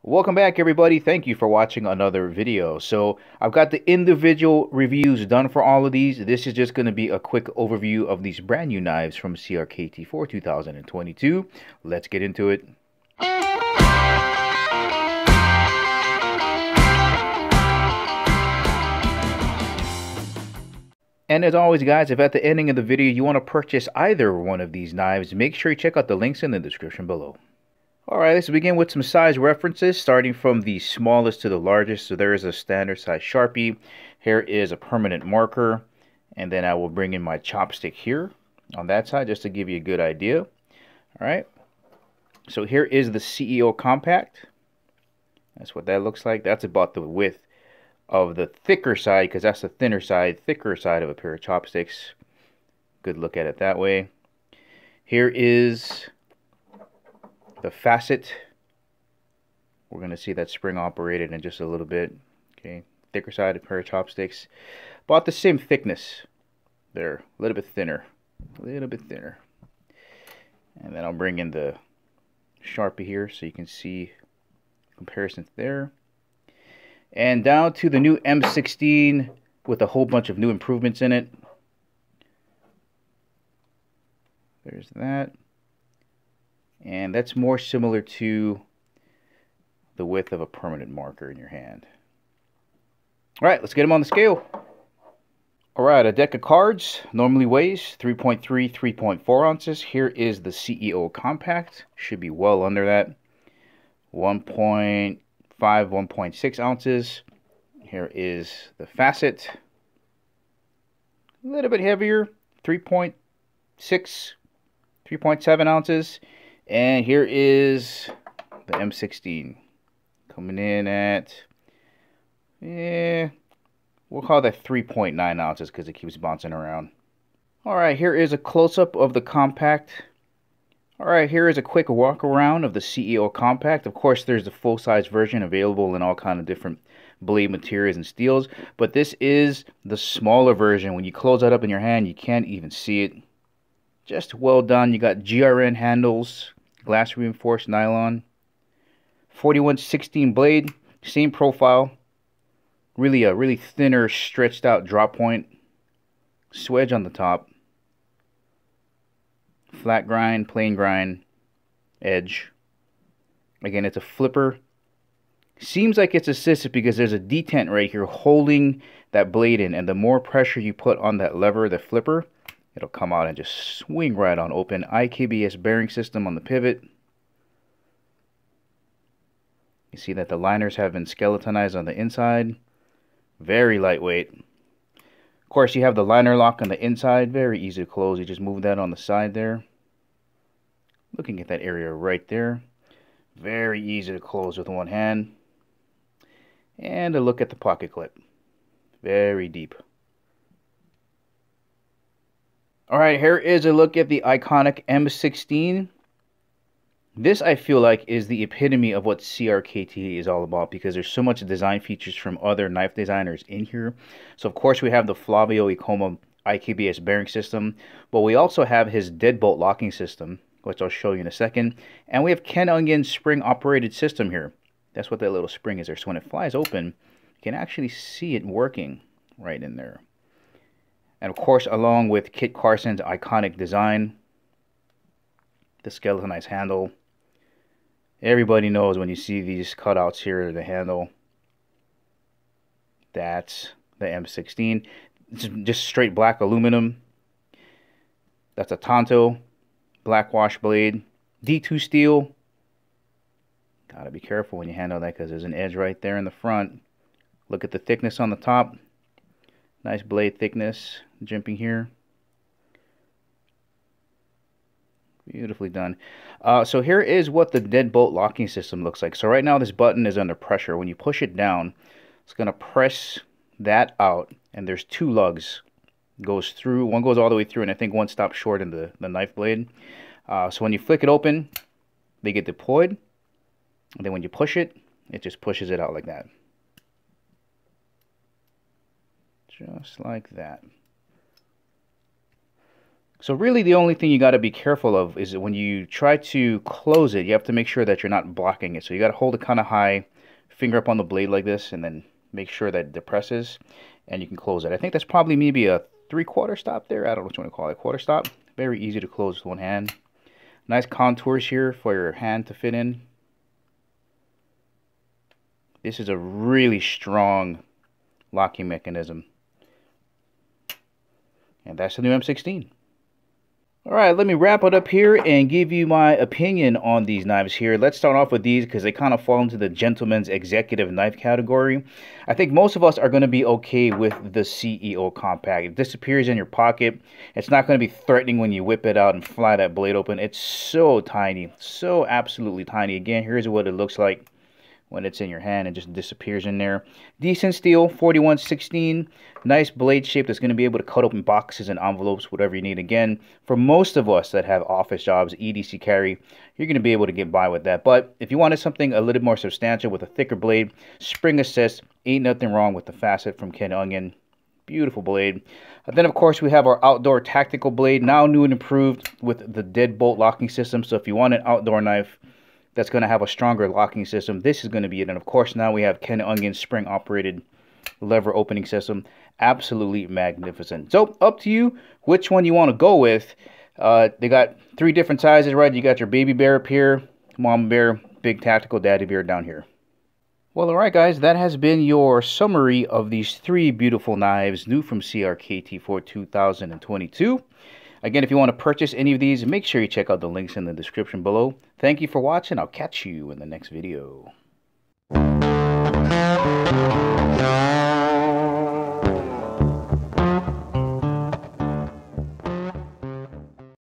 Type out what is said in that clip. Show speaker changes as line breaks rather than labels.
Welcome back, everybody. Thank you for watching another video. So I've got the individual reviews done for all of these. This is just going to be a quick overview of these brand new knives from Crkt for 2022. Let's get into it. And as always, guys, if at the ending of the video you want to purchase either one of these knives, make sure you check out the links in the description below. Alright, let's begin with some size references, starting from the smallest to the largest. So there is a standard size Sharpie. Here is a permanent marker. And then I will bring in my chopstick here on that side just to give you a good idea. Alright, so here is the CEO Compact. That's what that looks like. That's about the width of the thicker side, because that's the thicker side of a pair of chopsticks. Good look at it that way. Here is the facet. We're going to see that spring operated in just a little bit. Okay, thicker side of a pair of chopsticks. About the same thickness there, a little bit thinner. And then I'll bring in the Sharpie here so you can see comparisons there. And down to the new M16 with a whole bunch of new improvements in it. There's that. And that's more similar to the width of a permanent marker in your hand. Alright, let's get them on the scale. Alright, a deck of cards normally weighs 3.3, 3.4 ounces. Here is the CEO Compact. Should be well under that. 1.5, 1.6 ounces. Here is the facet. A little bit heavier. 3.6, 3.7 ounces. And here is the M16 coming in at, we'll call that 3.9 ounces because it keeps bouncing around. Alright, here is a close-up of the Compact. Alright, here is a quick walk around of the CEO Compact. Of course, there's the full-size version available in all kind of different blade materials and steels. But this is the smaller version. When you close that up in your hand, you can't even see it. Just well done. You got GRN handles. Glass reinforced nylon, 41/16 blade, same profile, really a really thinner stretched out drop point, swedge on the top, flat grind, plain grind, edge. Again, it's a flipper. Seems like it's assisted because there's a detent right here holding that blade in, and the more pressure you put on that lever, the flipper, it'll come out and just swing right on open. IKBS bearing system on the pivot. You see that the liners have been skeletonized on the inside. Very lightweight. Of course, you have the liner lock on the inside. Very easy to close. You just move that on the side there. Looking at that area right there. Very easy to close with one hand. And a look at the pocket clip. Very deep. Alright, here is a look at the iconic M16. This, I feel like, is the epitome of what CRKT is all about because there's so much design features from other knife designers in here. So, of course, we have the Flavio Icoma IKBS bearing system, but we also have his deadbolt locking system, which I'll show you in a second. And we have Ken Ungen's spring-operated system here. That's what that little spring is there. So when it flies open, you can actually see it working right in there. And of course, along with Kit Carson's iconic design, the skeletonized handle. Everybody knows when you see these cutouts here, the handle, that's the M16. It's just straight black aluminum. That's a Tonto black wash blade. D2 steel. Gotta be careful when you handle that because there's an edge right there in the front. Look at the thickness on the top. Nice blade thickness, jimping here. Beautifully done. So here is what the deadbolt locking system looks like. So right now this button is under pressure. When you push it down, it's going to press that out. And there's two lugs. Goes through. One goes all the way through, and I think one stops short in the knife blade. So when you flick it open, they get deployed. And then when you push it, it just pushes it out like that. Just like that. So really the only thing you got to be careful of is that when you try to close it, you have to make sure that you're not blocking it. So you got to hold it kind of high, finger up on the blade like this, and then make sure that it depresses, and you can close it. I think that's probably maybe a 3/4 stop there. I don't know what you want to call it, quarter stop. Very easy to close with one hand. Nice contours here for your hand to fit in. This is a really strong locking mechanism. And that's the new M16. Alright, let me wrap it up here and give you my opinion on these knives here. Let's start off with these because they kind of fall into the gentleman's executive knife category. I think most of us are going to be okay with the CEO compact. It disappears in your pocket. It's not going to be threatening when you whip it out and fly that blade open. It's so tiny, so absolutely tiny. Again, here's what it looks like when it's in your hand. It just disappears in there. Decent steel, 4116. Nice blade shape that's going to be able to cut open boxes and envelopes, whatever you need. Again, for most of us that have office jobs, EDC carry, you're going to be able to get by with that. But if you wanted something a little more substantial with a thicker blade, spring assist, ain't nothing wrong with the facet from Ken Onion. Beautiful blade. Then, of course, we have our outdoor tactical blade, now new and improved with the deadbolt locking system. So if you want an outdoor knife that's going to have a stronger locking system, this is going to be it. And of course, now we have Ken Onion spring operated lever opening system. Absolutely magnificent. So up to you which one you want to go with. They got 3 different sizes, right? You got your baby bear up here, mom bear, big tactical, daddy bear down here. Well, alright guys, that has been your summary of these 3 beautiful knives new from Crkt for 2022. Again, if you want to purchase any of these, make sure you check out the links in the description below. Thank you for watching. I'll catch you in the next video.